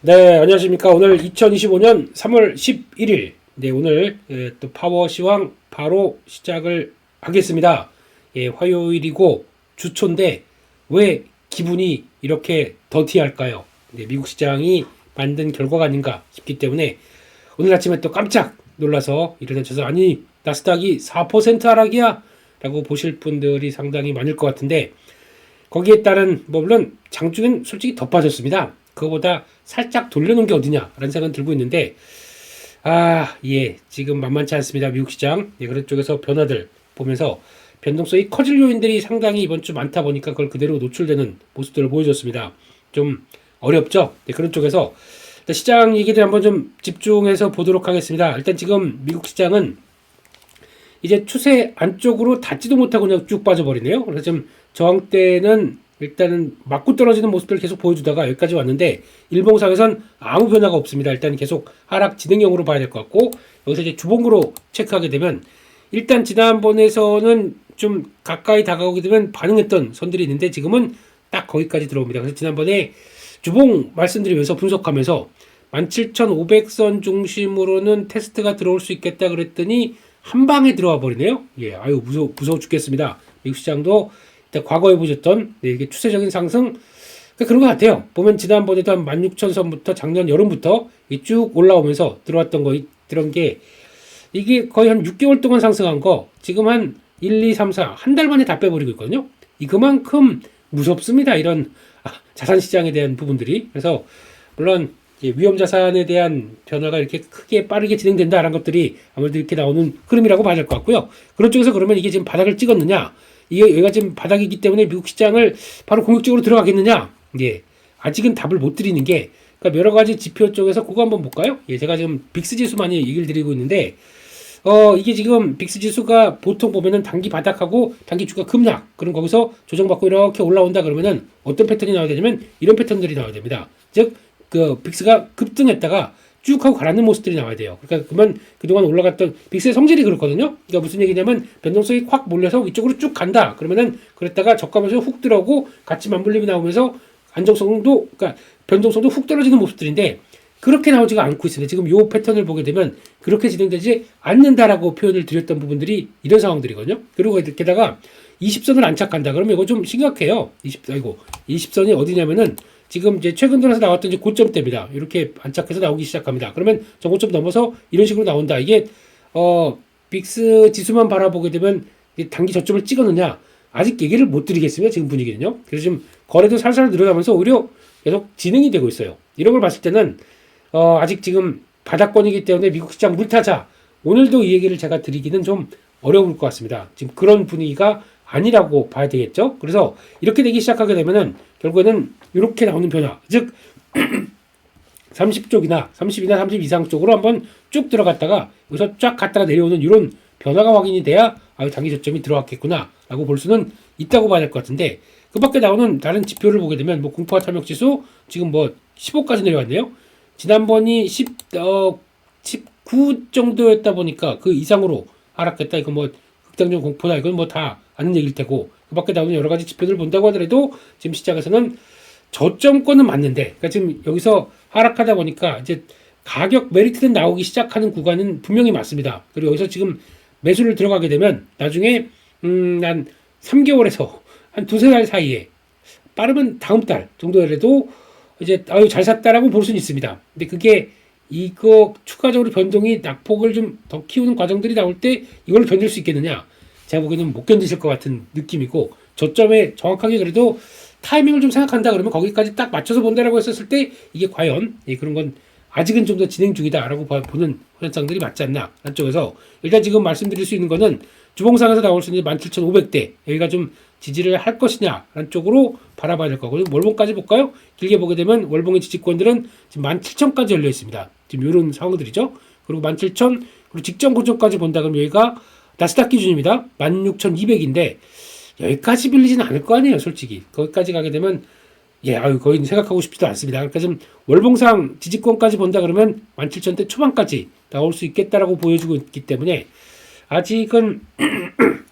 네, 안녕하십니까. 오늘 2025년 3월 11일. 네, 오늘 또 파워 시황 바로 시작을 하겠습니다. 예, 화요일이고 주초인데 왜 기분이 이렇게 더티할까요? 네, 미국 시장이 만든 결과가 아닌가 싶기 때문에 오늘 아침에 또 깜짝 놀라서 일어나셔서 아니, 나스닥이 4% 하락이야? 라고 보실 분들이 상당히 많을 것 같은데 거기에 따른 물론 장중엔 솔직히 더 빠졌습니다. 그거보다 살짝 돌려놓은 게 어디냐라는 생각은 들고 있는데 예, 지금 만만치 않습니다. 미국 시장. 예, 그런 쪽에서 변화들 보면서 변동성이 커질 요인들이 상당히 이번 주 많다 보니까 그걸 그대로 노출되는 모습들을 보여줬습니다. 좀 어렵죠? 네, 그런 쪽에서 시장 얘기들 한번 좀 집중해서 보도록 하겠습니다. 일단 지금 미국 시장은 이제 추세 안쪽으로 닿지도 못하고 그냥 쭉 빠져버리네요. 그래서 지금 저항대는 일단은 맞고 떨어지는 모습들을 계속 보여주다가 여기까지 왔는데 일봉상에선 아무 변화가 없습니다. 일단 계속 하락 진행형으로 봐야 될 것 같고 여기서 이제 주봉으로 체크하게 되면 일단 지난번에서는 좀 가까이 다가오게 되면 반응했던 선들이 있는데 지금은 딱 거기까지 들어옵니다. 그래서 지난번에 주봉 말씀드리면서 분석하면서 17,500선 중심으로는 테스트가 들어올 수 있겠다 그랬더니 한 방에 들어와 버리네요. 예, 아유 무서워 죽겠습니다. 미국 시장도 일단 과거에 보셨던 이게 추세적인 상승 그런 것 같아요. 보면 지난번에도 한 16,000선부터 작년 여름부터 쭉 올라오면서 들어왔던 거 들어온 게 이게 거의 한 6개월 동안 상승한 거 지금 한 1, 2, 3, 4 한 달 만에 다 빼버리고 있거든요. 그만큼 무섭습니다. 이런 자산 시장에 대한 부분들이. 그래서 물론 위험 자산에 대한 변화가 이렇게 크게 빠르게 진행된다라는 것들이 아무래도 이렇게 나오는 흐름이라고 봐야 될 것 같고요. 그런 쪽에서 그러면 이게 지금 바닥을 찍었느냐? 이게 여기가 지금 바닥이기 때문에 미국 시장을 바로 공격적으로 들어가겠느냐? 예, 아직은 답을 못 드리는 게 그러니까 여러 가지 지표 쪽에서 그거 한번 볼까요? 예, 제가 지금 빅스 지수 많이 얘기를 드리고 있는데 이게 지금 빅스 지수가 보통 보면은 단기 바닥하고 단기 주가 급락 그럼 거기서 조정받고 이렇게 올라온다 그러면은 어떤 패턴이 나와야 되냐면 이런 패턴들이 나와야 됩니다. 즉 그 빅스가 급등했다가 쭉 하고 가라앉는 모습들이 나와야 돼요. 그러니까 그동안 올라갔던 빅스의 성질이 그렇거든요. 그러니까 무슨 얘기냐면 변동성이 확 몰려서 이쪽으로 쭉 간다. 그러면은 그랬다가 저가면서 훅 들어오고 같이 맞물림이 나오면서 안정성도 그러니까 변동성도 훅 떨어지는 모습들인데 그렇게 나오지가 않고 있습니다. 지금 요 패턴을 보게 되면 그렇게 진행되지 않는다라고 표현을 드렸던 부분들이 이런 상황들이거든요. 그리고 게다가 20선을 안착한다. 그러면 이거 좀 심각해요. 20선이 어디냐면은 지금 이제 최근 들어서 나왔던 이제 고점대입니다. 이렇게 안착해서 나오기 시작합니다. 그러면 전고점 넘어서 이런 식으로 나온다. 이게 빅스 지수만 바라보게 되면 단기 저점을 찍었느냐 아직 얘기를 못 드리겠습니다. 지금 분위기는요. 그래서 지금 거래도 살살 늘어나면서 오히려 계속 진행이 되고 있어요. 이런 걸 봤을 때는 아직 지금 바닥권이기 때문에 미국 시장 물타자 오늘도 이 얘기를 제가 드리기는 좀 어려울 것 같습니다. 지금 그런 분위기가 아니라고 봐야 되겠죠. 그래서 이렇게 되기 시작하게 되면은 결국에는 이렇게 나오는 변화, 즉 30쪽이나 30이나 30 이상 쪽으로 한번 쭉 들어갔다가 여기서 쫙 갔다가 내려오는 이런 변화가 확인이 돼야 단기 저점이 들어왔겠구나 라고 볼 수는 있다고 봐야 될 것 같은데 그 밖에 나오는 다른 지표를 보게 되면 뭐 공포와 탐욕 지수 지금 뭐 15까지 내려왔네요. 지난번이 19 정도였다 보니까 그 이상으로 하락했다. 이거 뭐 극단적 공포다. 이건 뭐 다 아는 얘기일 테고 그 밖에 나오는 여러 가지 지표들을 본다고 하더라도 지금 시장에서는 저점권은 맞는데 그러니까 지금 여기서 하락하다 보니까 이제 가격 메리트는 나오기 시작하는 구간은 분명히 맞습니다. 그리고 여기서 지금 매수를 들어가게 되면 나중에 한 3개월에서 한 두세 달 사이에 빠르면 다음 달 정도라도 이제 잘 샀다라고 볼 수는 있습니다. 근데 그게 이거 추가적으로 변동이 낙폭을 좀 더 키우는 과정들이 나올 때 이걸 견딜 수 있겠느냐? 제가 보기에는 못 견디실 것 같은 느낌이고 저점에 정확하게 그래도 타이밍을 좀 생각한다 그러면 거기까지 딱 맞춰서 본다라고 했었을 때 이게 과연 그런 건 아직은 좀 더 진행 중이다라고 보는 현상들이 맞지 않나 한쪽에서 일단 지금 말씀드릴 수 있는 거는 주봉상에서 나올 수 있는 17,500대 여기가 좀 지지를 할 것이냐라는 쪽으로 바라봐야 될 거고요. 월봉까지 볼까요? 길게 보게 되면 월봉의 지지권들은 지금 17,000까지 열려 있습니다. 지금 이런 상황들이죠. 그리고 17,000 그리고 직전 고점까지 본다 그러면 여기가 나스닥 기준입니다. 16,200인데 여기까지 빌리지는 않을 거 아니에요, 솔직히. 거기까지 가게 되면 거의 생각하고 싶지도 않습니다. 그러니까 지금 월봉상 지지권까지 본다 그러면 17,000대 초반까지 나올 수 있겠다라고 보여주고 있기 때문에 아직은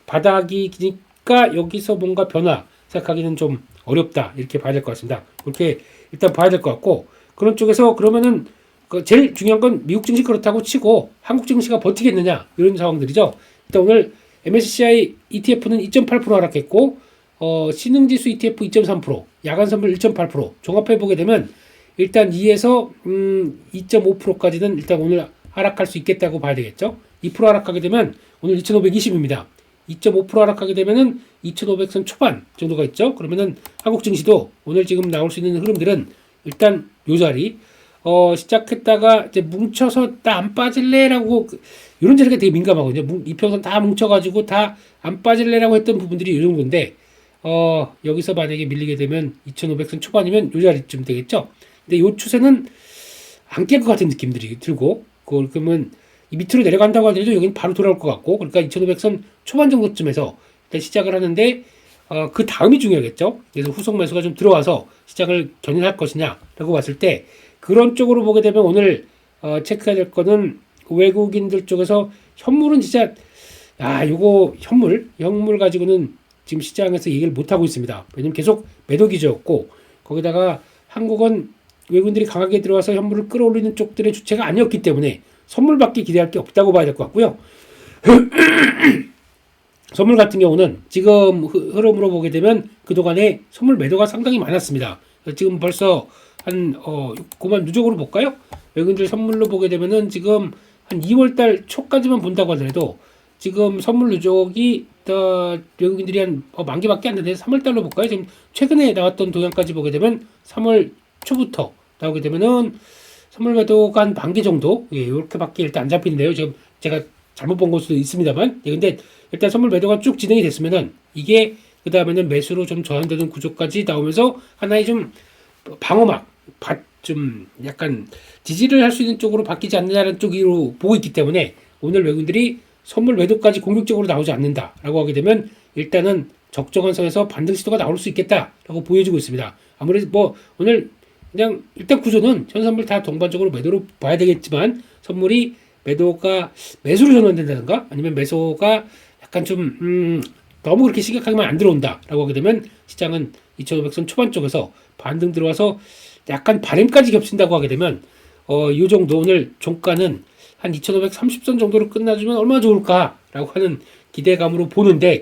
바닥이니까 여기서 뭔가 변화 생각하기는 좀 어렵다 이렇게 봐야 될 것 같습니다. 그렇게 일단 봐야 될 것 같고 그런 쪽에서 그러면은 제일 중요한 건 미국 증시 그렇다고 치고 한국 증시가 버티겠느냐 이런 상황들이죠. 일단 오늘 MSCI ETF는 2.8% 하락했고 신흥지수 ETF 2.3%, 야간 선물 1.8%, 종합해 보게 되면 일단 2에서 2.5%까지는 일단 오늘 하락할 수 있겠다고 봐야 되겠죠. 2% 하락하게 되면 오늘 2,520입니다. 2.5% 하락하게 되면은 2,500선 초반 정도가 있죠. 그러면은 한국 증시도 오늘 지금 나올 수 있는 흐름들은 일단 요 자리 시작했다가 이제 뭉쳐서 다 안 빠질래라고 이런 자리가 되게 민감하거든요. 이평선 다 뭉쳐가지고 다 안 빠질래라고 했던 부분들이 이 정도인데 여기서 만약에 밀리게 되면 2,500선 초반이면 요 자리쯤 되겠죠. 근데 요 추세는 안 깰 것 같은 느낌들이 들고 그러면 이 밑으로 내려간다고 하더라도 여기는 바로 돌아올 것 같고 그러니까 2,500선 초반 정도쯤에서 일단 시작을 하는데 그 다음이 중요하겠죠. 그래서 후속 매수가 좀 들어와서 시장을 견인할 것이냐라고 봤을 때 그런 쪽으로 보게 되면 오늘 체크해야 될 거는 외국인들 쪽에서 현물은 진짜 요거 현물 가지고는 지금 시장에서 얘기를 못 하고 있습니다. 왜냐면 계속 매도 기조였고 거기다가 한국은 외국인들이 강하게 들어와서 현물을 끌어올리는 쪽들의 주체가 아니었기 때문에 선물밖에 기대할 게 없다고 봐야 될 것 같고요. 선물 같은 경우는 지금 흐름으로 보게 되면 그동안에 선물 매도가 상당히 많았습니다. 지금 벌써 그만 누적으로 볼까요? 외국인들 선물로 보게 되면은 지금 한 2월달 초까지만 본다고 하더라도 지금 선물 누적이 외국인들이 한 만 개밖에 안 되는데 3월달로 볼까요? 지금 최근에 나왔던 동향까지 보게 되면 3월 초부터 나오게 되면은 선물 매도가 한 만 개 정도 이렇게밖에 일단 안 잡히는데요. 지금 제가 잘못 본 걸 수도 있습니다만 근데 일단 선물 매도가 쭉 진행이 됐으면은 이게 그 다음에는 매수로 좀 저항되는 구조까지 나오면서 하나의 좀 방어막 좀 약간 지지를 할 수 있는 쪽으로 바뀌지 않느냐는 쪽으로 보고 있기 때문에 오늘 외국인들이 선물 매도까지 공격적으로 나오지 않는다라고 하게 되면 일단은 적정한 선에서 반등 시도가 나올 수 있겠다라고 보여주고 있습니다. 아무래도 오늘 그냥 일단 구조는 현 선물 다 동반적으로 매도로 봐야 되겠지만 선물이 매도가 매수로 전환된다든가 아니면 매수가 약간 좀 너무 그렇게 심각하게만 안 들어온다라고 하게 되면 시장은 2,500선 초반 쪽에서 반등 들어와서 약간 바램까지 겹친다고 하게 되면 이 정도 오늘 종가는 한 2,530선 정도로 끝나주면 얼마나 좋을까라고 하는 기대감으로 보는데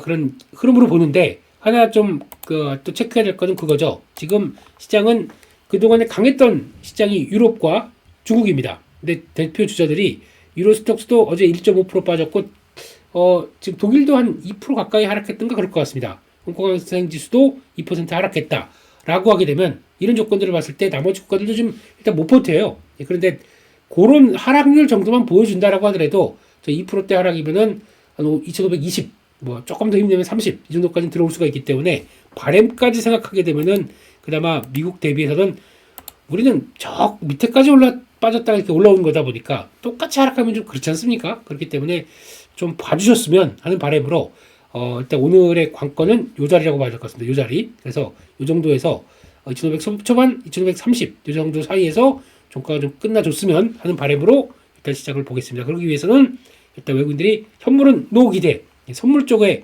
그런 흐름으로 보는데 하나 좀 또 체크해야 될 거는 그거죠. 지금 시장은 그동안에 강했던 시장이 유럽과 중국입니다. 근데 대표 주자들이 유로스톡스도 어제 1.5% 빠졌고 지금 독일도 한 2% 가까이 하락했던가 그럴 것 같습니다. 홍콩항생 지수도 2% 하락했다라고 하게 되면 이런 조건들을 봤을 때 나머지 국가들도 좀 일단 못 버텨요. 그런데 그런 하락률 정도만 보여준다라고 하더라도 2%대 하락이면은 2,520 조금 더 힘내면 30 이 정도까지 들어올 수가 있기 때문에 바램까지 생각하게 되면은 그나마 미국 대비해서는 우리는 저 밑에까지 빠졌다가 이렇게 올라오는 거다 보니까 똑같이 하락하면 좀 그렇지 않습니까? 그렇기 때문에 좀 봐주셨으면 하는 바람으로 일단 오늘의 관건은 요 자리라고 봐야 될 것 같습니다. 요 자리. 그래서 요 정도에서 2,500 초반, 2,530 요 정도 사이에서 종가가 좀 끝나줬으면 하는 바람으로 일단 시작을 보겠습니다. 그러기 위해서는 일단 외국인들이 현물은 노 기대, 선물 쪽에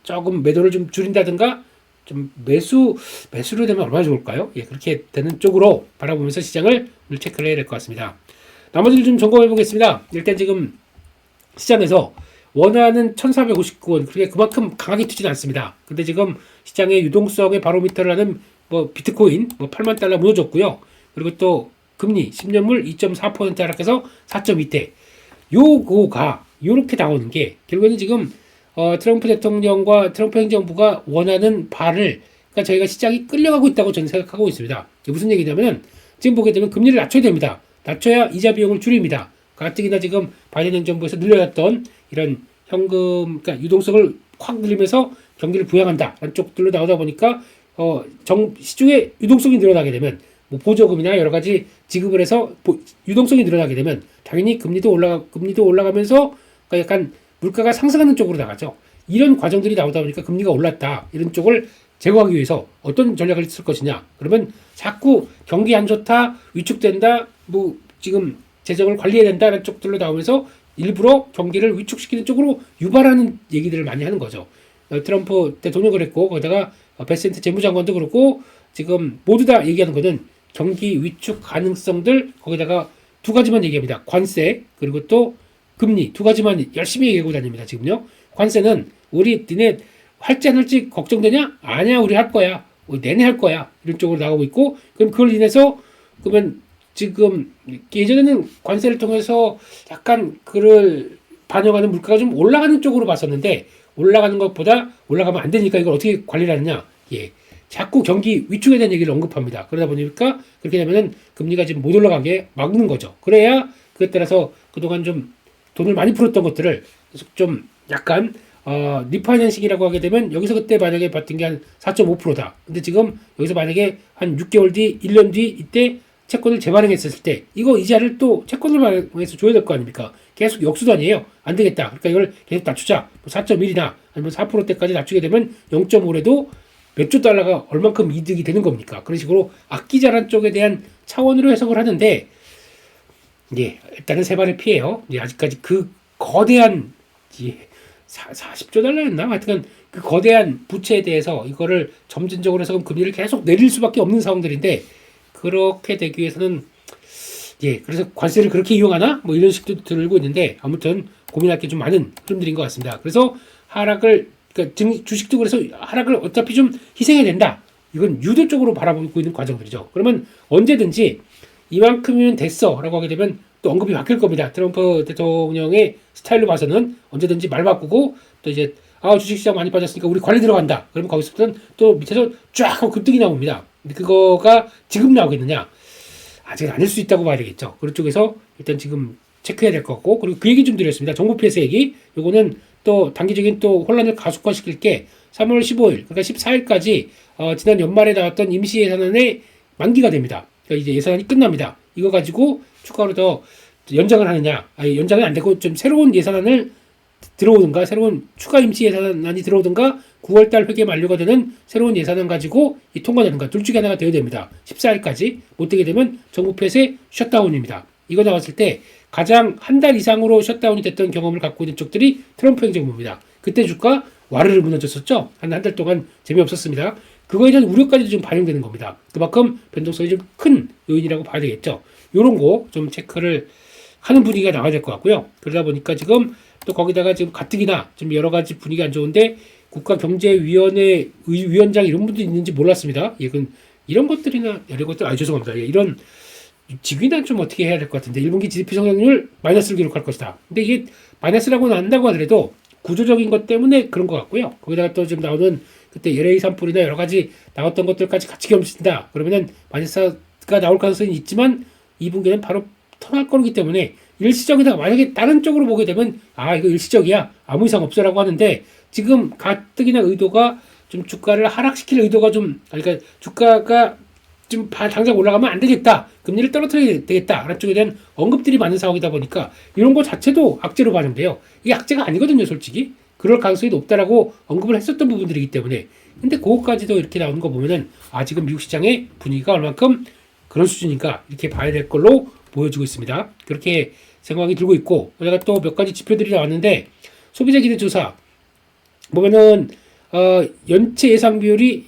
조금 매도를 좀 줄인다든가 좀 매수로 되면 얼마나 좋을까요? 그렇게 되는 쪽으로 바라보면서 시장을 오늘 체크를 해야 될 것 같습니다. 나머지를 좀 점검해 보겠습니다. 일단 지금 시장에서 원하는 1,459원, 그만큼 강하게 튀지는 않습니다. 근데 지금 시장의 유동성의 바로미터를 하는 비트코인 8만 달러 무너졌고요. 그리고 또 금리 10년물 2.4% 하락해서 4.2대. 요거가 요렇게 나오는 게 결국에는 지금 트럼프 대통령과 트럼프 행정부가 원하는 바를 그러니까 저희가 시장이 끌려가고 있다고 저는 생각하고 있습니다. 무슨 얘기냐면 지금 보게 되면 금리를 낮춰야 됩니다. 낮춰야 이자 비용을 줄입니다. 가뜩이나 지금 바이든 행정부에서 늘려놨던 이런 현금 그러니까 유동성을 확 늘리면서 경기를 부양한다라는 쪽들로 나오다 보니까 시중에 유동성이 늘어나게 되면 보조금이나 여러 가지 지급을 해서 유동성이 늘어나게 되면 당연히 금리도 올라가면서 그러니까 약간 물가가 상승하는 쪽으로 나가죠. 이런 과정들이 나오다 보니까 금리가 올랐다. 이런 쪽을 제거하기 위해서 어떤 전략을 쓸 것이냐. 그러면 자꾸 경기 안 좋다, 위축된다, 지금 재정을 관리해야 된다는 쪽들로 나오면서 일부러 경기를 위축시키는 쪽으로 유발하는 얘기들을 많이 하는 거죠. 트럼프 대통령도 그랬고, 거기다가 베센트 재무장관도 그렇고, 지금 모두 다 얘기하는 거는 경기 위축 가능성들 거기다가 두 가지만 얘기합니다. 관세 그리고 또 금리 두 가지만 열심히 얘기하고 다닙니다. 지금요. 관세는 우리 니네 할지 안 할지 걱정되냐? 아니야 우리 할 거야. 내내 할 거야. 이런 쪽으로 나가고 있고 그럼 그걸 인해서 그러면 지금 예전에는 관세를 통해서 약간 그를 반영하는 물가가 좀 올라가는 쪽으로 봤었는데 올라가는 것보다 올라가면 안 되니까 이걸 어떻게 관리를 하느냐? 예. 자꾸 경기 위축에 대한 얘기를 언급합니다. 그러다 보니까 그렇게 되면은 금리가 지금 못 올라가게 막는 거죠. 그래야 그에 따라서 그동안 좀 돈을 많이 풀었던 것들을 좀 약간 리파이낸싱이라고 하게 되면 여기서 그때 만약에 받던 게 한 4.5%다. 근데 지금 여기서 만약에 한 6개월 뒤, 1년 뒤 이때 채권을 재발행했을 때 이거 이자를 또 채권을 발행해서 줘야 될 거 아닙니까? 계속 역수단이에요. 안 되겠다. 그러니까 이걸 계속 낮추자. 4.1이나 아니면 4%대까지 낮추게 되면 0.5에도 몇 조 달러가 얼만큼 이득이 되는 겁니까? 그런 식으로 악기자란 쪽에 대한 차원으로 해석을 하는데 예, 일단은 세 발의 피해요. 예, 아직까지 그 거대한 40조 달러였나? 하여튼 그 거대한 부채에 대해서 이거를 점진적으로 해서 금리를 계속 내릴 수밖에 없는 상황들인데 그렇게 되기 위해서는 예, 그래서 관세를 그렇게 이용하나? 뭐 이런 식도 들고 있는데 아무튼 고민할 게 좀 많은 흐름들인 것 같습니다. 그래서 하락을 그러니까 주식도 그래서 하락을 어차피 좀 희생해야 된다. 이건 유도적으로 바라보고 있는 과정들이죠. 그러면 언제든지 이만큼이면 됐어 라고 하게 되면 또 언급이 바뀔 겁니다. 트럼프 대통령의 스타일로 봐서는 언제든지 말 바꾸고 또 이제 주식시장 많이 빠졌으니까 우리 관리 들어간다. 그러면 거기서부터는 또 밑에서 쫙 하고 급등이 나옵니다. 근데 그거가 지금 나오겠느냐? 아직은 아닐 수 있다고 봐야 되겠죠. 그런 쪽에서 일단 지금 체크해야 될 것 같고 그리고 그 얘기 좀 드렸습니다. 정부 피해서 얘기. 요거는 또 단기적인 또 혼란을 가속화시킬 게 3월 15일 그러니까 14일까지 지난 연말에 나왔던 임시 예산안의 만기가 됩니다. 그러니까 이제 예산안이 끝납니다. 이거 가지고 추가로 더 연장을 하느냐? 아니 연장이 안 되고 좀 새로운 예산안을 들어오든가 새로운 추가 임시 예산안이 들어오든가 9월달 회계 만료가 되는 새로운 예산안 가지고 이 통과되는가 둘 중에 하나가 되어야 됩니다. 14일까지 못 되게 되면 정부 폐쇄 셧다운입니다. 이거 나왔을 때 가장 한 달 이상으로 셧다운이 됐던 경험을 갖고 있는 쪽들이 트럼프 행정부입니다. 그때 주가 와르르 무너졌었죠. 한 달 동안 재미없었습니다. 그거에 대한 우려까지도 좀 반영되는 겁니다. 그만큼 변동성이 좀 큰 요인이라고 봐야 되겠죠. 요런 거 좀 체크를 하는 분위기가 나와야 될 것 같고요. 그러다 보니까 지금 또 거기다가 지금 가뜩이나 좀 여러 가지 분위기 안 좋은데 국가경제위원회 위원장 이런 분도 있는지 몰랐습니다. 예, 이런 것들이나 여러 것들 죄송합니다. 예, 이런 직위는 좀 어떻게 해야 될 것 같은데 1분기 GDP 성장률 마이너스를 기록할 것이다. 근데 이게 마이너스라고 한다고 하더라도 구조적인 것 때문에 그런 것 같고요. 거기다가 또 지금 나오는 그때 LA 산불이나 여러 가지 나왔던 것들까지 같이 겸신다. 그러면은 마이너스가 나올 가능성이 있지만 2분기는 바로 터날 거기 때문에 일시적이다. 만약에 다른 쪽으로 보게 되면 이거 일시적이야. 아무 이상 없어라고 하는데 지금 가뜩이나 의도가 좀 주가를 하락시킬 의도가 그러니까 주가가 좀 당장 올라가면 안 되겠다. 금리를 떨어뜨려야 되겠다. 라는 쪽에 대한 언급들이 많은 상황이다 보니까 이런 거 자체도 악재로 반영돼요. 이게 악재가 아니거든요, 솔직히. 그럴 가능성이 높다라고 언급을 했었던 부분들이기 때문에. 근데 그것까지도 이렇게 나오는 거 보면은 지금 미국 시장의 분위기가 얼만큼 그런 수준인가 이렇게 봐야 될 걸로 보여지고 있습니다. 그렇게 생각이 들고 있고 제가 또 몇 가지 지표들이 나왔는데 소비자 기대 조사 보면은 연체 예상 비율이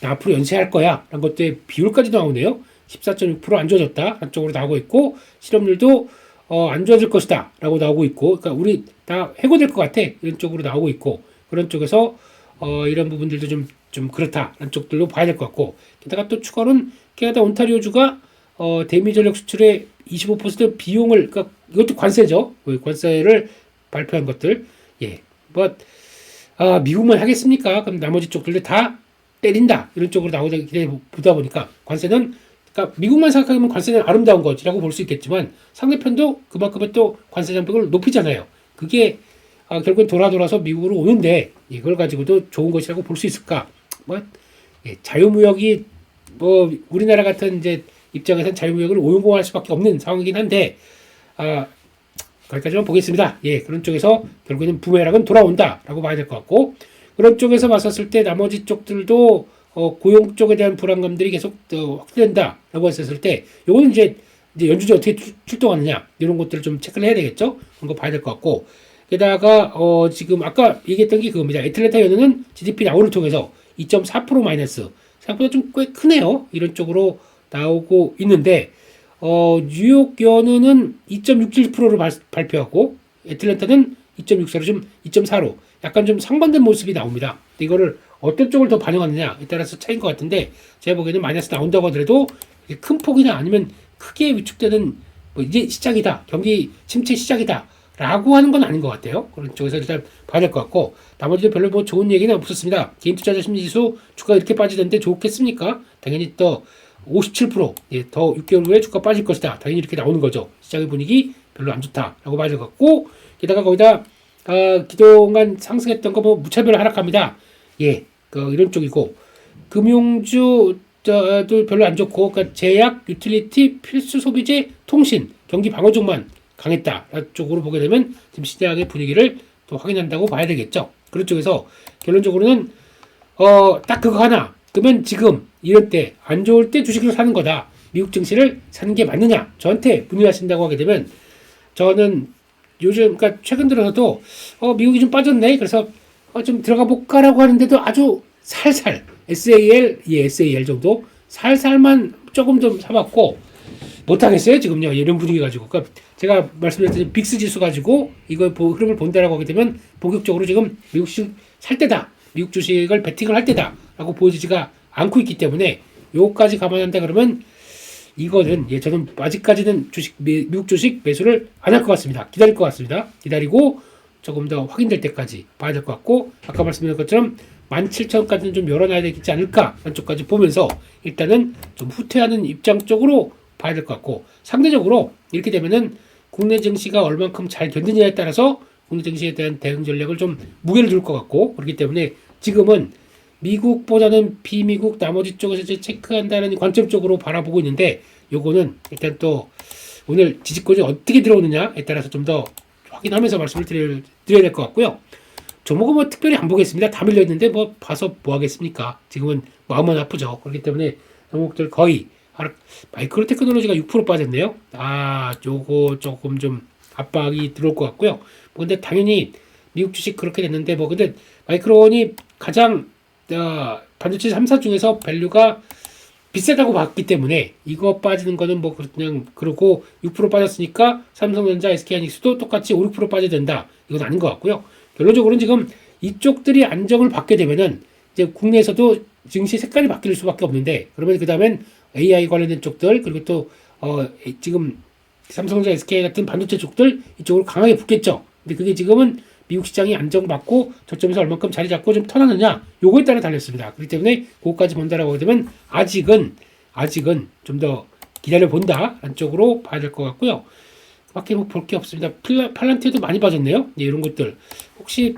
앞으로 연체할 거야 라는 것들의 비율까지 나오네요. 14.6% 안 좋아졌다 한쪽으로 나오고 있고 실업률도 안 좋아질 것이다 라고 나오고 있고 그러니까 우리 다 해고될 것 같아 이런 쪽으로 나오고 있고 그런 쪽에서 이런 부분들도 좀 그렇다라는 쪽들로 봐야 될 것 같고 게다가 또 추가로는 캐나다 온타리오주가 대미 전력 수출의 25% 비용을 그러니까 이것도 관세죠. 관세를 발표한 것들 미국만 하겠습니까? 그럼 나머지 쪽들도 다 때린다 이런 쪽으로 보다 보니까 관세는 그러니까 미국만 생각하면 관세는 아름다운 것이라고 볼 수 있겠지만 상대편도 그만큼의 또 관세 장벽을 높이잖아요. 그게 결국엔 돌아서 미국으로 오는데 이걸 가지고도 좋은 것이라고 볼 수 있을까? 자유무역이 우리나라 같은 이제 입장에서는 자유무역을 오용공할 수밖에 없는 상황이긴 한데 거기까지만 보겠습니다. 그런 쪽에서 결국에는 부메랑은 돌아온다라고 봐야 될 것 같고 그런 쪽에서 봤었을 때 나머지 쪽들도 고용 쪽에 대한 불안감들이 계속 확대된다라고 했었을 때 요거는 이제 연준이 어떻게 출동하느냐 이런 것들을 좀 체크를 해야 되겠죠. 그런 거 봐야 될 것 같고 게다가 지금 아까 얘기했던 게 그겁니다. 애틀랜타 연은은 GDP 나오를 통해서 2.4% 마이너스 생각보다 좀 꽤 크네요. 이런 쪽으로 나오고 있는데 뉴욕 연은은 2.67%로 발표하고 애틀랜타는 2.64로 좀 2.4로 약간 좀 상반된 모습이 나옵니다. 이거를 어떤 쪽을 더 반영하느냐에 따라서 차이인 것 같은데 제가 보기에는 마이너스 나온다고 하더라도 큰 폭이나 아니면 크게 위축되는 뭐 이제 시작이다, 경기 침체 시작이다 라고 하는 건 아닌 것 같아요. 그런 쪽에서 일단 봐야 될 것 같고 나머지도 별로 뭐 좋은 얘기는 없었습니다. 개인 투자자 심리지수 주가 이렇게 빠지던데 좋겠습니까? 당연히 또 57%, 예, 더 6개월 후에 주가 빠질 것이다. 당연히 이렇게 나오는 거죠. 시장의 분위기 별로 안 좋다라고 봐야 될 것 같고 게다가 거기다 그동안 상승했던 거 뭐 무차별 하락합니다. 예, 이런 쪽이고 금융주도 별로 안 좋고 그러니까 제약, 유틸리티, 필수 소비재, 통신, 경기 방어 쪽만 강했다 쪽으로 보게 되면 지금 시장의 분위기를 또 확인한다고 봐야 되겠죠. 그런 쪽에서 결론적으로는 딱 그거 하나. 그러면 지금 이럴 때 안 좋을 때 주식을 사는 거다. 미국 증시를 사는 게 맞느냐? 저한테 문의하신다고 하게 되면 저는 요즘 그러니까 최근 들어서도 미국이 좀 빠졌네. 그래서 좀 들어가 볼까라고 하는데도 아주 살살 SAL 정도 살살만 조금 좀 사봤고 못하겠어요 지금요. 이런 분위기 가지고. 그러니까 제가 말씀드렸듯이 빅스 지수 가지고 이거 흐름을 본다라고 하게 되면 본격적으로 지금 미국 주식 살 때다. 미국 주식을 베팅을 할 때다라고 보여지지가 않고 있기 때문에 요거까지 감안한다 그러면 이거는 저는 아직까지는 미국 주식 매수를 안 할 것 같습니다. 기다릴 것 같습니다. 기다리고 조금 더 확인될 때까지 봐야 될 것 같고 아까 말씀드린 것처럼 17,000까지는 좀 열어놔야 되지 않을까 한쪽까지 보면서 일단은 좀 후퇴하는 입장 쪽으로 봐야 될 것 같고 상대적으로 이렇게 되면은 국내 증시가 얼만큼 잘 견디냐에 따라서 국내 증시에 대한 대응 전략을 좀 무게를 둘 것 같고 그렇기 때문에 지금은 미국보다는 비미국 나머지 쪽에서 이제 체크한다는 관점 쪽으로 바라보고 있는데 요거는 일단 또 오늘 지지권이 어떻게 들어오느냐에 따라서 좀 더 확인하면서 말씀을 드려야 될 것 같고요. 종목은 뭐 특별히 안 보겠습니다. 다 밀려 있는데 뭐 봐서 뭐 하겠습니까? 지금은 마음은 아프죠. 그렇기 때문에 종목들 거의 마이크로 테크놀로지가 6% 빠졌네요. 요거 조금 좀 압박이 들어올 것 같고요. 뭐 근데 당연히 미국 주식 그렇게 됐는데 뭐 근데 마이크론이 가장 반도체 3사 중에서 밸류가 비싸다고 봤기 때문에 이거 빠지는 거는 뭐 그냥 그러고 6% 빠졌으니까 삼성전자, SK하이닉스도 똑같이 5, 6% 빠져야 된다. 이건 아닌 것 같고요. 결론적으로는 지금 이쪽들이 안정을 받게 되면은 이제 국내에서도 증시 색깔이 바뀔 수밖에 없는데 그러면 그 다음엔 AI 관련된 쪽들 그리고 또 지금 삼성전자, SK 같은 반도체 쪽들 이쪽으로 강하게 붙겠죠. 근데 그게 지금은 미국 시장이 안정받고 저점에서 얼만큼 자리 잡고 좀 턴하느냐 요거에 따라 달렸습니다. 그렇기 때문에 그거까지 본다라고 하게 되면 아직은 좀 더 기다려 본다 안쪽으로 봐야 될 것 같고요. 밖에 뭐 볼 게 없습니다. 팔란티어도 많이 빠졌네요. 이런 것들 혹시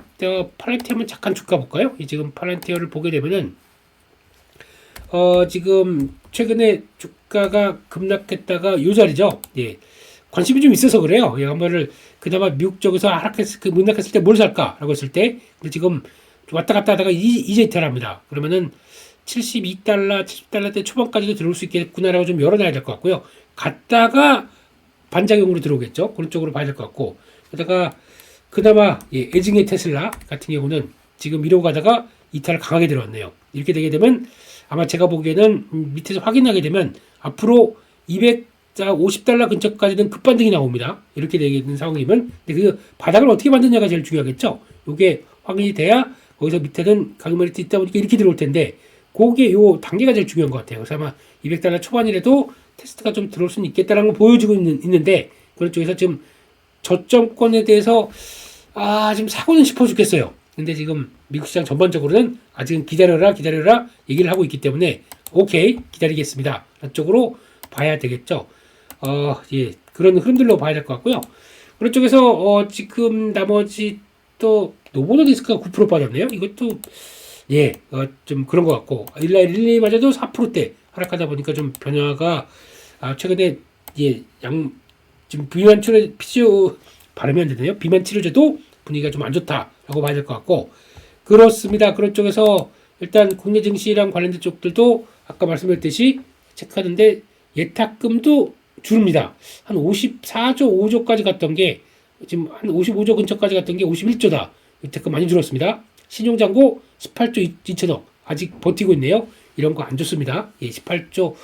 팔란티어 한번 잠깐 주가 볼까요? 지금 팔란티어를 보게 되면은 지금 최근에 주가가 급락했다가 요 자리죠. 관심이 좀 있어서 그래요. 한번을 그나마 미국 쪽에서 급락했을 때 뭘 살까라고 했을 때 지금 왔다 갔다 하다가 이제 이탈합니다. 그러면은 72달러, 70달러대 초반까지도 들어올 수 있겠구나라고 좀 열어놔야 될 것 같고요. 갔다가 반작용으로 들어오겠죠. 그런 쪽으로 봐야 될 것 같고 그러다가 그나마 애증의 테슬라 같은 경우는 지금 이러고 가다가 이탈을 강하게 들어왔네요. 이렇게 되게 되면 아마 제가 보기에는 밑에서 확인하게 되면 앞으로 250달러 근처까지는 급반등이 나옵니다. 이렇게 되는 상황이면 근데 그 바닥을 어떻게 만드냐가 제일 중요하겠죠. 이게 확인이 돼야 거기서 밑에는 가격 메리트 있다 보니까 이렇게 들어올 텐데 그게 요 단계가 제일 중요한 것 같아요. 그래서 아마 200달러 초반이라도 테스트가 좀 들어올 수는 있겠다라는 걸 보여주고 있는데 그런 쪽에서 지금 저점권에 대해서 지금 사고는 싶어 죽겠어요. 근데 지금 미국 시장 전반적으로는 아직은 기다려라 얘기를 하고 있기 때문에 오케이 기다리겠습니다. 그쪽으로 봐야 되겠죠. 그런 흐름들로 봐야 될 것 같고요. 그런 쪽에서 지금 나머지 또 노보노디스크가 9% 빠졌네요. 이것도 좀 그런 것 같고 릴레이마저도 4%대 하락하다 보니까 좀 변화가 최근에 지금 비만 치료 PCO 발음이 안 되네요. 비만 치료제도 분위기가 좀 안 좋다라고 봐야 될 것 같고 그렇습니다. 그런 쪽에서 일단 국내 증시랑 관련된 쪽들도 아까 말씀드렸듯이 체크하는데 예탁금도 줄입니다. 한 54조 5조까지 갔던 게 지금 한 55조 근처까지 갔던 게 51조다. 예탁금 많이 줄었습니다. 신용잔고 18조 2천억 아직 버티고 있네요. 이런 거 안 좋습니다. 예, 18조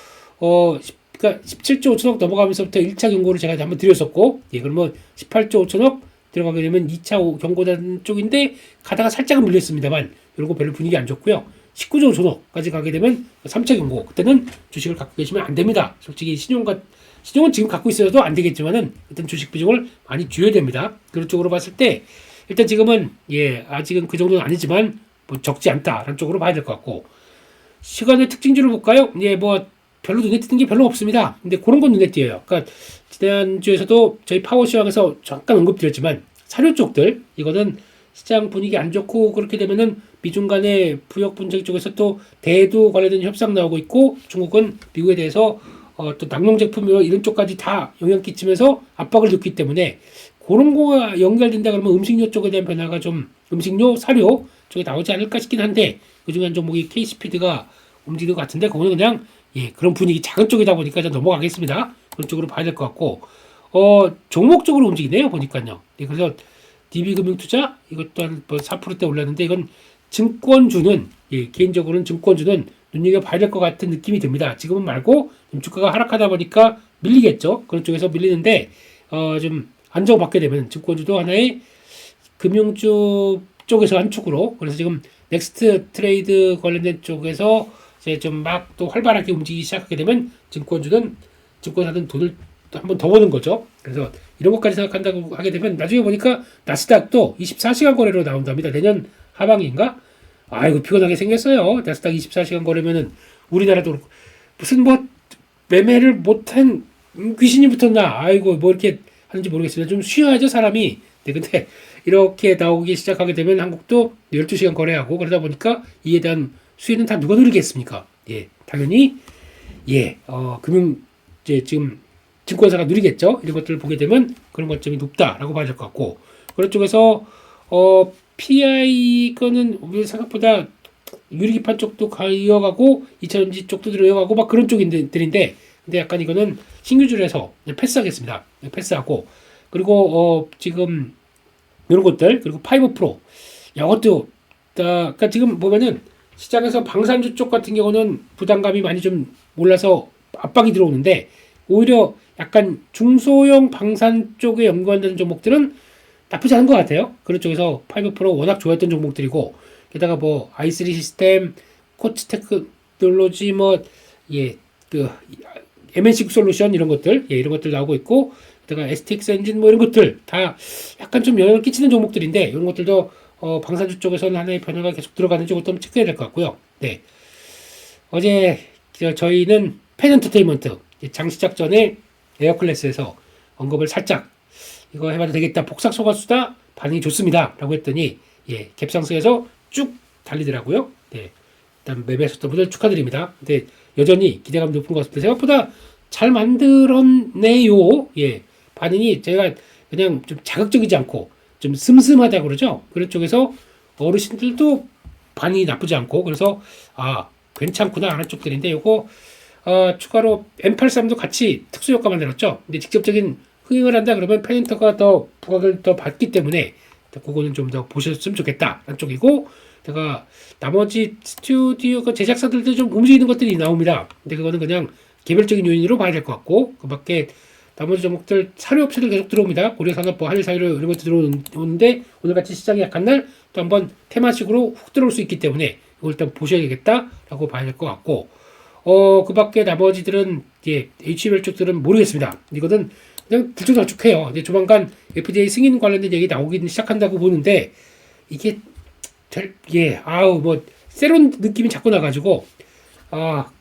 그러니까 17조 5천억 넘어가면서부터 1차 경고를 제가 한번 드렸었고, 예, 그러면 18조 5천억 들어가게 되면 2차 경고단 쪽인데 가다가 살짝은 밀렸습니다만 이런 거 별로 분위기 안 좋고요. 19조 5천억까지 가게 되면 3차 경고, 그때는 주식을 갖고 계시면 안 됩니다. 솔직히 신용은 지금 갖고 있어도 안 되겠지만은 일단 주식 비중을 많이 줄여야 됩니다. 그런 쪽으로 봤을 때 일단 지금은 아직은 그 정도는 아니지만 뭐 적지 않다라는 쪽으로 봐야 될 것 같고, 시간의 특징주를 볼까요? 뭐 별로 눈에 띄는 게 별로 없습니다. 근데 그런 건 눈에 띄어요. 그러니까 지난주에서도 저희 파워시황에서 잠깐 언급드렸지만 사료 쪽들, 이거는 시장 분위기 안 좋고 그렇게 되면은 미중 간의 부역 분쟁 쪽에서 또 대두 관련된 협상 나오고 있고, 중국은 미국에 대해서 또 낙농 제품 이런 쪽까지 다 영향 끼치면서 압박을 줬기 때문에 그런 거가 연결된다 그러면 음식료 쪽에 대한 변화가 좀 음식료, 사료 쪽에 나오지 않을까 싶긴 한데, 그중에 한 종목이 K스피드가 움직이는 것 같은데 그거는 그냥 그런 분위기 작은 쪽이다 보니까 좀 넘어가겠습니다. 그런 쪽으로 봐야 될 것 같고, 종목적으로 움직이네요 보니까요. 그래서 DB금융투자 이것도 한 4%대 올랐는데, 이건 증권주는 개인적으로는 증권주는 눈여겨봐야 될 것 같은 느낌이 듭니다. 지금은 말고 좀 주가가 하락하다 보니까 밀리겠죠. 그런 쪽에서 밀리는데 좀 안정받게 되면 증권주도 하나의 금융주 쪽에서 한 축으로, 그래서 지금 넥스트 트레이드 관련된 쪽에서 이제 좀 막 또 활발하게 움직이기 시작하게 되면 증권사는 돈을 또 한 번 더 버는 거죠. 그래서 이런 것까지 생각한다고 하게 되면 나중에 보니까 나스닥도 24시간 거래로 나온답니다. 내년 하반기인가? 아이고 피곤하게 생겼어요. 나스닥 24시간 거래면은 우리나라도 그렇고, 무슨 뭐 매매를 못한 귀신이 붙었나? 아이고 뭐 이렇게 하는지 모르겠습니다. 좀 쉬어야죠 사람이. 네, 근데 이렇게 나오기 시작하게 되면 한국도 12시간 거래하고 그러다 보니까 이에 대한 수혜는 다 누가 누리겠습니까? 당연히 지금 증권사가 누리겠죠. 이런 것들을 보게 되면 그런 것점이 높다라고 봐야 될 것 같고, 그런 쪽에서 PI 거는 우리 생각보다 유리기판 쪽도 이어가고 2차전지 쪽도 들어가고 막 그런 쪽들인데, 근데 약간 이거는 신규줄에서 패스하겠습니다. 패스하고, 그리고 지금 이런 것들, 그리고 파이브 프로 이것도 그러니까 지금 보면은 시장에서 방산주 쪽 같은 경우는 부담감이 많이 좀 올라서 압박이 들어오는데, 오히려 약간 중소형 방산 쪽에 연관되는 종목들은 나쁘지 않은 것 같아요. 그런 쪽에서 파이브 프로 워낙 좋아했던 종목들이고, 게다가 뭐 i3 시스템, 코츠 테크놀로지 그 MNC 솔루션 이런 것들, 이런 것들 나오고 있고, 게다가 STX 엔진 뭐 이런 것들 다 약간 좀 영향을 끼치는 종목들인데, 이런 것들도 방산주 쪽에서는 하나의 변화가 계속 들어가는 쪽을 좀 체크해야 될 것 같고요. 네. 어제 저희는 펜엔터테인먼트 장 시작 전에 에어클래스에서 언급을 살짝 이거 해봐도 되겠다, 복삭 소가수다, 반응이 좋습니다 라고 했더니 갭상승에서 쭉 달리더라고요. 네. 일단 매매하셨던 분들 축하드립니다. 근데 여전히 기대감 높은 것 같습니다. 생각보다 잘 만들었네요. 반응이 제가 그냥 좀 자극적이지 않고 좀 슴슴하다 그러죠. 그런 쪽에서 어르신들도 반응이 나쁘지 않고, 그래서 괜찮구나 하는 쪽들인데, 요거 추가로 M83도 같이 특수효과만 내렸죠. 근데 직접적인 흥행을 한다 그러면 페인터가 더 부각을 더 받기 때문에 그거는 좀 더 보셨으면 좋겠다 하는 쪽이고, 제가 나머지 스튜디오 제작사들도 좀 움직이는 것들이 나옵니다. 근데 그거는 그냥 개별적인 요인으로 봐야 될 것 같고, 그 밖에 나머지 종목들 사료 업체들 계속 들어옵니다. 고려산업, 한일사료 이런 것들 들어오는데, 오늘같이 시장이 약한 날 또 한번 테마식으로 훅 들어올 수 있기 때문에 이걸 일단 보셔야겠다라고 봐야 될 것 같고, 그 밖에 나머지들은 HBL 쪽들은 모르겠습니다. 이거는 그냥 들쭉날쭉해요. 이제 조만간 FDA 승인 관련된 얘기 나오기 시작한다고 보는데, 이게 세론 느낌이 자꾸 나가지고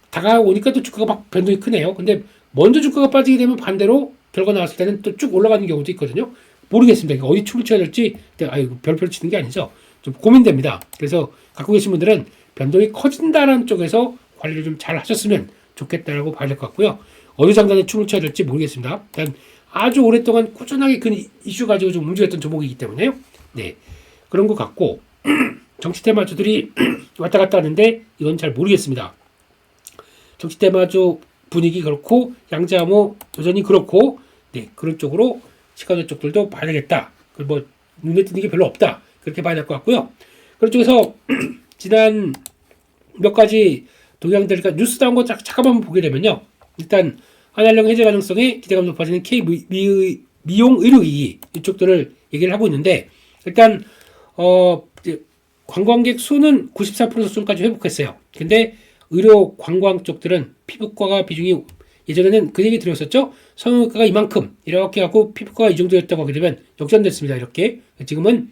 다가오니까 또 주가가 막 변동이 크네요. 근데 먼저 주가가 빠지게 되면 반대로 결과 나왔을 때는 또 쭉 올라가는 경우도 있거든요. 모르겠습니다. 어디 춤을 춰야 될지 별표 치는 게 아니죠. 좀 고민됩니다. 그래서 갖고 계신 분들은 변동이 커진다는 쪽에서 관리를 좀 잘 하셨으면 좋겠다라고 봐야 될 것 같고요. 어느 장단에 춤을 춰야 될지 모르겠습니다. 일단 아주 오랫동안 꾸준하게 그 이슈 가지고 좀 움직였던 종목이기 때문에요. 네, 그런 것 같고 정치 테마주들이 왔다 갔다 하는데 이건 잘 모르겠습니다. 정치 테마주 분위기 그렇고 양자암호 여전히 그렇고, 그런 쪽으로 시가전 쪽들도 봐야 되겠다. 그리고 뭐 눈에 띄는 게 별로 없다. 그렇게 봐야 될 것 같고요. 그런 쪽에서 지난 몇 가지 동향들, 그러니까 뉴스 나온 거 잠깐만 보게 되면요. 일단 한한령 해제 가능성에 기대감 높아지는 K 미용 의료기기 이쪽들을 얘기를 하고 있는데, 일단 이제 관광객 수는 94% 수준까지 회복했어요. 근데 의료 관광 쪽들은 피부과가 비중이, 예전에는 그 얘기 드렸었죠. 성형외과가 이만큼 이렇게 하고 피부과가 이 정도였다고 하게 되면 역전됐습니다. 이렇게 지금은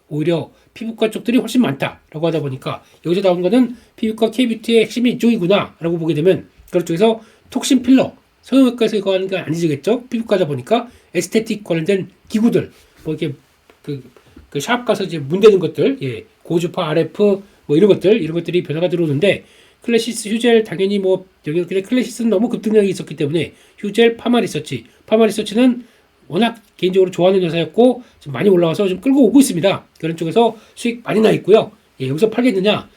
오히려 피부과 쪽들이 훨씬 많다라고 하다 보니까 여기서 나온 거는 피부과 K뷰티의 핵심이 이쪽이구나 라고 보게 되면, 그런 쪽에서 톡신 필러, 성형외과에서 이거 하는 게 아니겠죠. 피부과다 보니까 에스테틱 관련된 기구들, 뭐 이렇게 그 샵 가서 이제 문대는 것들, 예, 고주파 RF 뭐 이런 것들이 변화가 들어오는데, 클래시스, 휴젤 당연히 뭐 여기, 근데 클래시스는 너무 급등량이 있었기 때문에 휴젤, 파마리서치는 워낙 개인적으로 좋아하는 회사였고 지금 많이 올라와서 좀 끌고 오고 있습니다. 그런 쪽에서 수익 많이 나 있고요. 예, 여기서 팔겠느냐?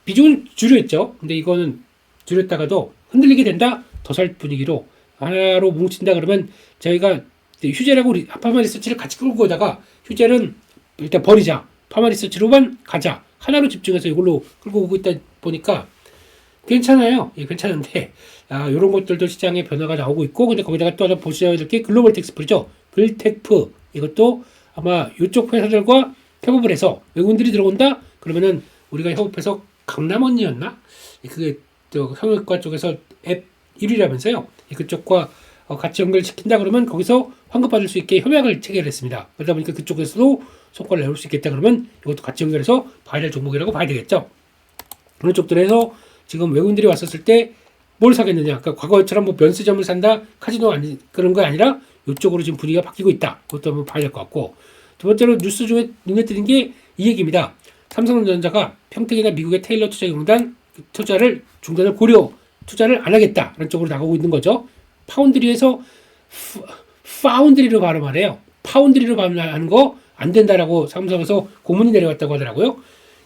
비중을 줄였죠. 근데 이거는 줄였다가도 흔들리게 된다. 더 살 분위기로 하나로 뭉친다 그러면 저희가 휴젤하고 파마리서치를 같이 끌고 오다가 휴젤은 일단 버리자, 파마리서치로만 가자, 하나로 집중해서 이걸로 끌고 오고 있다 보니까 괜찮아요. 예, 괜찮은데 이런 것들도 시장에 변화가 나오고 있고, 근데 거기다가 또 하나 보셔야 될 게 글로벌 텍스프리죠. 글텍프, 이것도 아마 이쪽 회사들과 협업을 해서 외국인들이 들어온다 그러면은 우리가 협업해서 강남 언니였나? 그게 또 성형외과 쪽에서 앱 1위라면서요. 그쪽과 같이 연결시킨다 그러면 거기서 환급받을 수 있게 협약을 체결했습니다. 그러다 보니까 그쪽에서도 성과를 내올 수 있겠다 그러면 이것도 같이 연결해서 봐야 될 종목이라고 봐야 되겠죠. 그런 쪽들에서 지금 외국인들이 왔었을 때 뭘 사겠느냐. 그러니까 과거처럼 뭐 면세점을 산다, 카지노 아니, 그런 거 아니라 이쪽으로 지금 분위기가 바뀌고 있다. 그것도 한번 봐야 될 것 같고, 두 번째로 뉴스 중에 눈에 띄는 게 이 얘기입니다. 삼성전자가 평택이나 미국의 테일러 투자공단 투자를 중단을 고려, 투자를 안 하겠다. 그런 쪽으로 나가고 있는 거죠. 파운드리에서 파운드리로 발음하래요. 파운드리로 발음하는 거 안 된다라고 삼성에서 고문이 내려왔다고 하더라고요.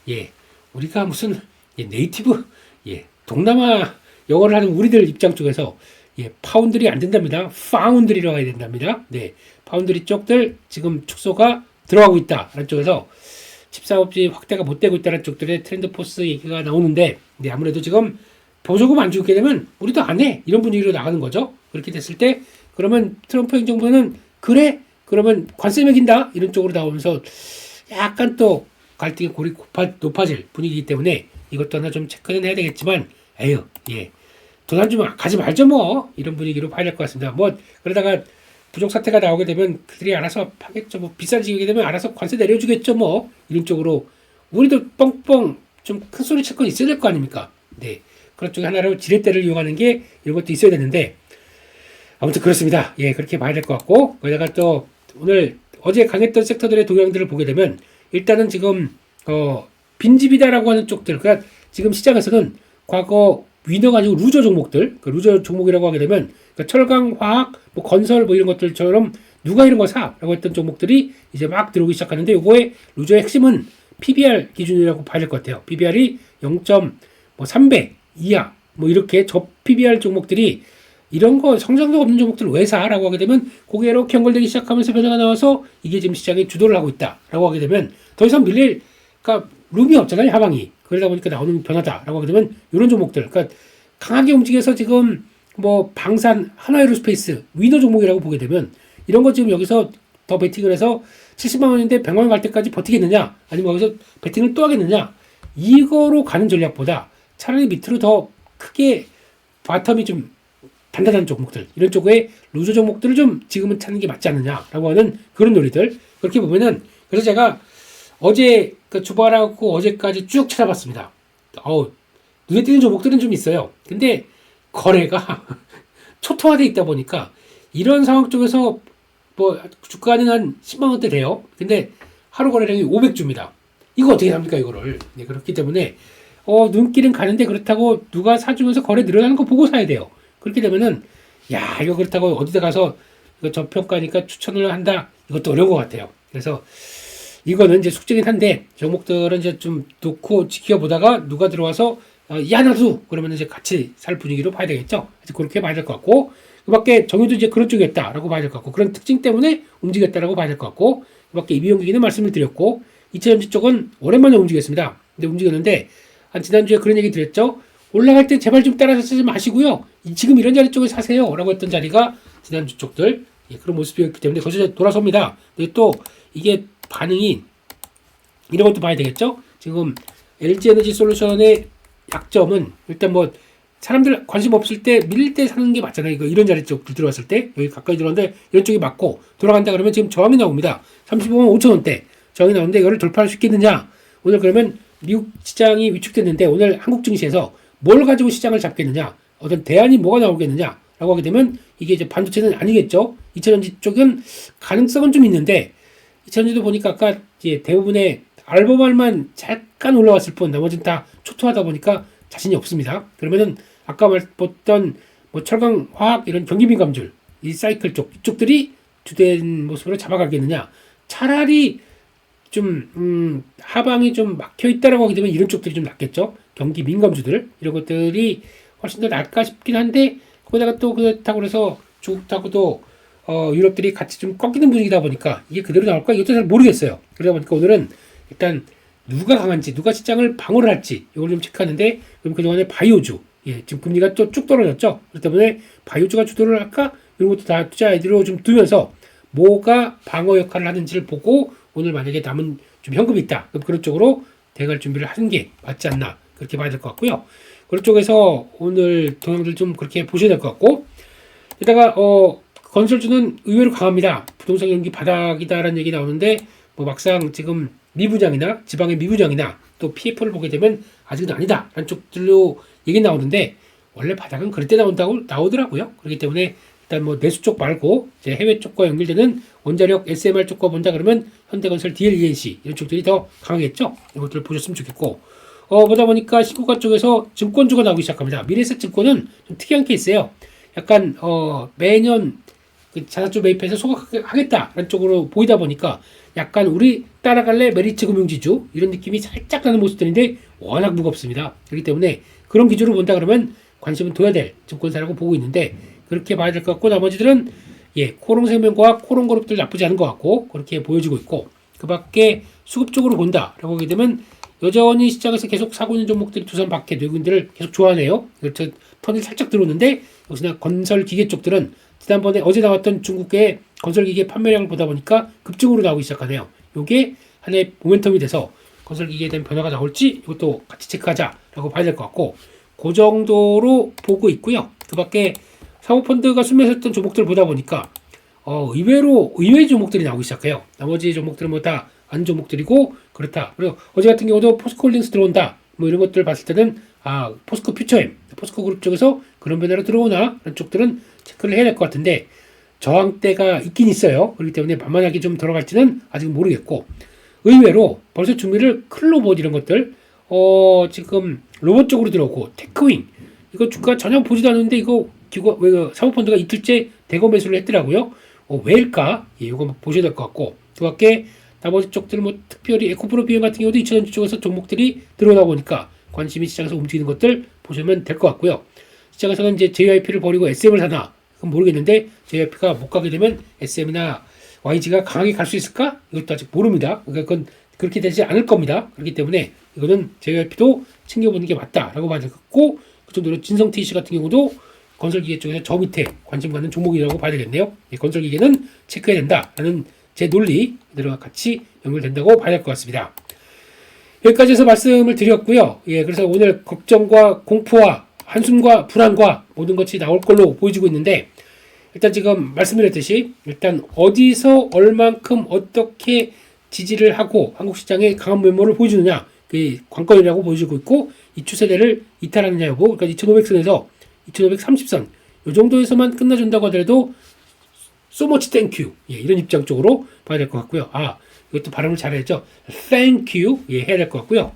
예, 우리가 무슨 네이티브 동남아 영어를 하는 우리들 입장 쪽에서 파운드리 안 된답니다. 파운드리로 가야 된답니다. 네, 파운드리 쪽들 지금 축소가 들어가고 있다라는 쪽에서 칩사업지 확대가 못 되고 있다는 쪽들의 트렌드 포스 얘기가 나오는데, 네, 아무래도 지금 보조금 안 주게 되면 우리도 안 해, 이런 분위기로 나가는 거죠. 그렇게 됐을 때 그러면 트럼프 행정부는 그래? 그러면 관세 매긴다? 이런 쪽으로 나오면서 약간 또 갈등의 골이 높아질 분위기이기 때문에 이것도 하나 좀 체크는 해야 되겠지만, 에휴, 돈 안 주면 가지 말죠 뭐, 이런 분위기로 봐야 될 것 같습니다. 뭐 그러다가 부족 사태가 나오게 되면 그들이 알아서 하겠죠. 뭐 비싼 지게 되면 알아서 관세 내려주겠죠 뭐, 이런 쪽으로 우리도 뻥뻥 좀 큰 소리 칠 건 있어야 될 거 아닙니까? 네, 그런 쪽에 하나로 지렛대를 이용하는 게 이런 것도 있어야 되는데, 아무튼 그렇습니다. 예, 그렇게 봐야 될 것 같고, 거기다가 또 오늘 어제 강했던 섹터들의 동향들을 보게 되면, 일단은 지금 빈집이다라고 하는 쪽들, 그러니까 지금 시장에서는 과거 위너가 아니고 루저 종목들, 그 루저 종목이라고 하게 되면, 그러니까 철강, 화학, 뭐 건설 뭐 이런 것들처럼 누가 이런 거 사라고 했던 종목들이 이제 막 들어오기 시작하는데, 요거의 루저의 핵심은 PBR 기준이라고 봐야 될 것 같아요. PBR이 0.3배 이하, 뭐 이렇게 저 PBR 종목들이 이런 거 성장도 없는 종목들을 왜 사라고 하게 되면 고개 이렇게 연결되기 시작하면서 변화가 나와서 이게 지금 시장에 주도를 하고 있다라고 하게 되면 더 이상 밀릴, 그러니까 룸이 없잖아요, 하방이. 그러다 보니까 나오는 변화다라고 하게 되면 이런 종목들, 그러니까 강하게 움직여서 지금 뭐 방산, 한화에로스페이스, 위너 종목이라고 보게 되면 이런 거 지금 여기서 더 베팅을 해서 70만 원인데 100만 원 갈 때까지 버티겠느냐, 아니면 여기서 베팅을 또 하겠느냐, 이거로 가는 전략보다 차라리 밑으로 더 크게 바텀이 좀 단단한 종목들, 이런 쪽에 루저 종목들을 좀 지금은 찾는 게 맞지 않느냐라고 하는 그런 논리들. 그렇게 보면은, 그래서 제가 어제 그 주말하고 어제까지 쭉 찾아봤습니다. 눈에 띄는 종목들은 좀 있어요. 근데 거래가 초토화돼 있다 보니까 이런 상황 쪽에서 뭐 주가는 한 10만 원대 돼요. 근데 하루 거래량이 500주입니다. 이거 어떻게 합니까, 이거를? 네, 그렇기 때문에 눈길은 가는데, 그렇다고 누가 사주면서 거래 늘어나는 거 보고 사야 돼요. 그렇게 되면은, 야, 이거 그렇다고 어디다 가서 이거 저평가니까 추천을 한다, 이것도 어려운 것 같아요. 그래서 이거는 이제 숙제긴 한데, 종목들은 이제 좀 놓고 지켜보다가 누가 들어와서 야, 나도 그러면 이제 같이 살 분위기로 봐야 되겠죠. 그래서 그렇게 봐야 될 것 같고, 그 밖에 정유도 이제 그런 쪽이었다라고 봐야 될 것 같고, 그런 특징 때문에 움직였다라고 봐야 될 것 같고, 그 밖에 이비용기기는 말씀을 드렸고, 2차전지 쪽은 오랜만에 움직였습니다. 근데 움직였는데, 한 지난주에 그런 얘기 드렸죠. 올라갈 때 제발 좀 따라 사지 마시고요. 지금 이런 자리 쪽에 사세요. 라고 했던 자리가 지난주 쪽들 그런 모습이었기 때문에 거기서 돌아섭니다. 근데 또 이게 반응이 이런 것도 봐야 되겠죠. 지금 LG 에너지 솔루션의 약점은 일단 뭐 사람들 관심 없을 때 밀릴 때 사는 게 맞잖아요. 이거 이런 자리 쪽 들어왔을 때 여기 가까이 들어왔는데 이런 쪽이 맞고 돌아간다 그러면 지금 저항이 나옵니다. 35만 5천원대 저항이 나오는데 이거를 돌파할 수 있겠느냐. 오늘 그러면 미국 시장이 위축됐는데 오늘 한국 증시에서 뭘 가지고 시장을 잡겠느냐, 어떤 대안이 뭐가 나오겠느냐 라고 하게 되면 이게 이제 반도체는 아니겠죠. 2차전지 쪽은 가능성은 좀 있는데 2차전지도 보니까 아까 이제 대부분의 알고말만 잠깐 올라왔을 뿐 나머지는 다 초토하다 보니까 자신이 없습니다. 그러면은 아까 말했던 뭐 철강, 화학 이런 경기민감줄 이 사이클 쪽 이쪽들이 주된 모습으로 잡아가겠느냐. 차라리 좀 하방이 좀 막혀 있다라고 하게 되면 이런 쪽들이 좀 낫겠죠. 경기 민감주들 이런 것들이 훨씬 더 낫까 싶긴 한데 거기다가 또 그렇다고 해서 중국하고도 유럽들이 같이 좀 꺾이는 분위기다 보니까 이게 그대로 나올까 이것도 잘 모르겠어요. 그러다 보니까 오늘은 일단 누가 강한지 누가 시장을 방어를 할지 이걸 좀 체크하는데 그럼 그동안에 바이오주 지금 금리가 또 쭉 떨어졌죠. 그렇기 때문에 바이오주가 주도를 할까 이런 것도 다 투자 아이디어로 좀 두면서 뭐가 방어 역할을 하는지를 보고 오늘 만약에 남은 좀 현금이 있다 그럼 그런 쪽으로 대갈 준비를 하는 게 맞지 않나 그렇게 봐야 될 것 같고요. 그런 쪽에서 오늘 동향들 좀 그렇게 보셔야 될 것 같고 게다가 건설주는 의외로 강합니다. 부동산 경기 바닥이다라는 얘기 나오는데 뭐 막상 지금 미분양이나 지방의 미분양이나 또 PF를 보게 되면 아직은 아니다 라는 쪽들로 얘기 나오는데 원래 바닥은 그럴 때 나오더라고요. 그렇기 때문에 일단 뭐 내수 쪽 말고 이제 해외 쪽과 연결되는 원자력 SMR 쪽과 본다 그러면 현대건설, DLENC 이런 쪽들이 더 강하겠죠. 이것들을 보셨으면 좋겠고 보다 보니까 신고가 쪽에서 증권주가 나오기 시작합니다. 미래에셋증권은 좀 특이한 케이스예요. 약간 매년 그 자사주 매입해서 소각하겠다라는 쪽으로 보이다 보니까 약간 우리 따라갈래 메리츠 금융지주 이런 느낌이 살짝 나는 모습들인데 워낙 무겁습니다. 그렇기 때문에 그런 기준으로 본다 그러면 관심은 둬야 될 증권사라고 보고 있는데 그렇게 봐야 될 것 같고 나머지들은 코롱생명과학, 코롱그룹들 나쁘지 않은 것 같고 그렇게 보여지고 있고 그 밖에 수급 쪽으로 본다라고 하게 되면 여전히 시장에서 계속 사고 있는 종목들이 두산 밖에 외국인들을 계속 좋아하네요. 그렇죠. 턴이 살짝 들어오는데 역시나 건설기계 쪽들은 지난번에 어제 나왔던 중국의 건설기계 판매량을 보다 보니까 급증으로 나오기 시작하네요. 이게 하나의 모멘텀이 돼서 건설기계에 대한 변화가 나올지 이것도 같이 체크하자라고 봐야 될 것 같고 그 정도로 보고 있고요. 그 밖에 사모펀드가 순매수했던 종목들을 보다 보니까 의외로 의외의 종목들이 나오기 시작해요. 나머지 종목들은 뭐 다 안 종목들이고 그렇다. 그리고 어제 같은 경우도 포스코홀딩스 들어온다. 뭐 이런 것들 봤을 때는 포스코 퓨처엠, 포스코 그룹 쪽에서 그런 변화로 들어오나 이런 쪽들은 체크를 해야 될 것 같은데 저항대가 있긴 있어요. 그렇기 때문에 만만하게 좀 들어갈지는 아직 모르겠고 의외로 벌써 준비를 클로봇 이런 것들 지금 로봇 쪽으로 들어오고 테크윙 이거 주가 전혀 보지도 않는데 이거 사모펀드가 이틀째 대거 매수를 했더라고요. 왜일까? 이거 보셔야 될 것 같고 그 밖에 나머지 쪽들은 뭐 특별히 에코프로비움 같은 경우도 2차전지 쪽에서 종목들이 들어오다 보니까 관심이 시장에서 움직이는 것들 보시면 될 것 같고요. 시장에서는 이제 JYP를 버리고 SM을 사나 그건 모르겠는데 JYP가 못 가게 되면 SM이나 YG가 강하게 갈 수 있을까? 이것도 아직 모릅니다. 그러니까 그건 그렇게 되지 않을 겁니다. 그렇기 때문에 이거는 JYP도 챙겨보는 게 맞다라고 봐야 되겠고 그 정도로 진성TC 같은 경우도 건설기계 쪽에서 저 밑에 관심 갖는 종목이라고 봐야 되겠네요. 건설기계는 체크해야 된다라는 제 논리 그대로 같이 연결된다고 봐야 할 것 같습니다. 여기까지 해서 말씀을 드렸고요. 그래서 오늘 걱정과 공포와 한숨과 불안과 모든 것이 나올 걸로 보여지고 있는데 일단 지금 말씀드렸듯이 일단 어디서 얼만큼 어떻게 지지를 하고 한국 시장의 강한 면모를 보여주느냐 그 관건이라고 보여지고 있고 이 추세대를 이탈하느냐 여부 그러니까 2500선에서 2530선 이 정도에서만 끝나준다고 하더라도 so much thank you 이런 입장 쪽으로 봐야 될 것 같고요. 이것도 발음을 잘했죠. thank you 해야 될 것 같고요.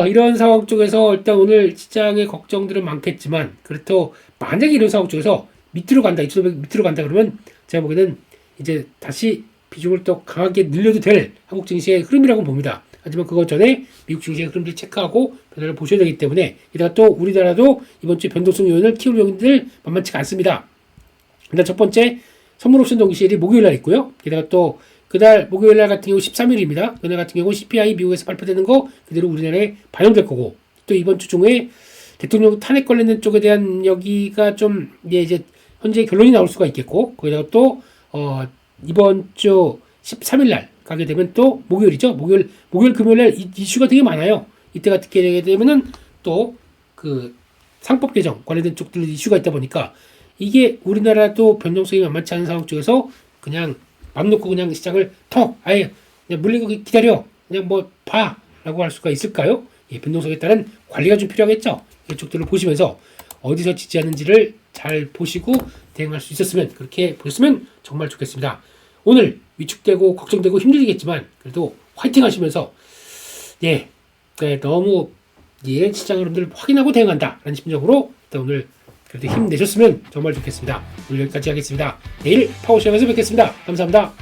이런 상황 쪽에서 일단 오늘 시장의 걱정들은 많겠지만 그렇다고 만약에 이런 상황 쪽에서 밑으로 간다 2500 밑으로 간다 그러면 제가 보기에는 이제 다시 비중을 또 강하게 늘려도 될 한국 증시의 흐름이라고 봅니다. 하지만 그것 전에 미국 증시의 흐름들 체크하고 변화를 보셔야 되기 때문에 게다가 또 우리나라도 이번 주 변동성 요인을 키울 요인들 만만치가 않습니다. 일단 첫 번째 선물 옵션 동기시일이 목요일날 있고요. 게다가 또 그날 목요일날 같은 경우 13일입니다. 그날 같은 경우 CPI 미국에서 발표되는 거 그대로 우리나라에 반영될 거고 또 이번 주 중에 대통령 탄핵 관련된 쪽에 대한 여기가 좀 이제 현재 결론이 나올 수가 있겠고, 거기다가 또 이번 주 13일 날 가게 되면 또 목요일이죠. 목요일 금요일 날 이슈가 되게 많아요. 이때가 되게 되면은 또 그 상법 개정 관련된 쪽들 이슈가 있다 보니까 이게 우리나라도 변동성이 만만치 않은 상황 쪽에서 그냥 맘 놓고 그냥 시장을 아예 그냥 물린 거 기다려 그냥 뭐 봐라고 할 수가 있을까요? 예, 변동성에 따른 관리가 좀 필요하겠죠. 이쪽들을 보시면서 어디서 지지하는지를 잘 보시고 대응할 수 있었으면, 그렇게 보셨으면 정말 좋겠습니다. 오늘 위축되고 걱정되고 힘들겠지만 그래도 화이팅 하시면서 너무 시장 여러분들 확인하고 대응한다 라는 심정으로 일단 오늘 그래도 힘내셨으면 정말 좋겠습니다. 오늘 여기까지 하겠습니다. 내일 파워시장에서 뵙겠습니다. 감사합니다.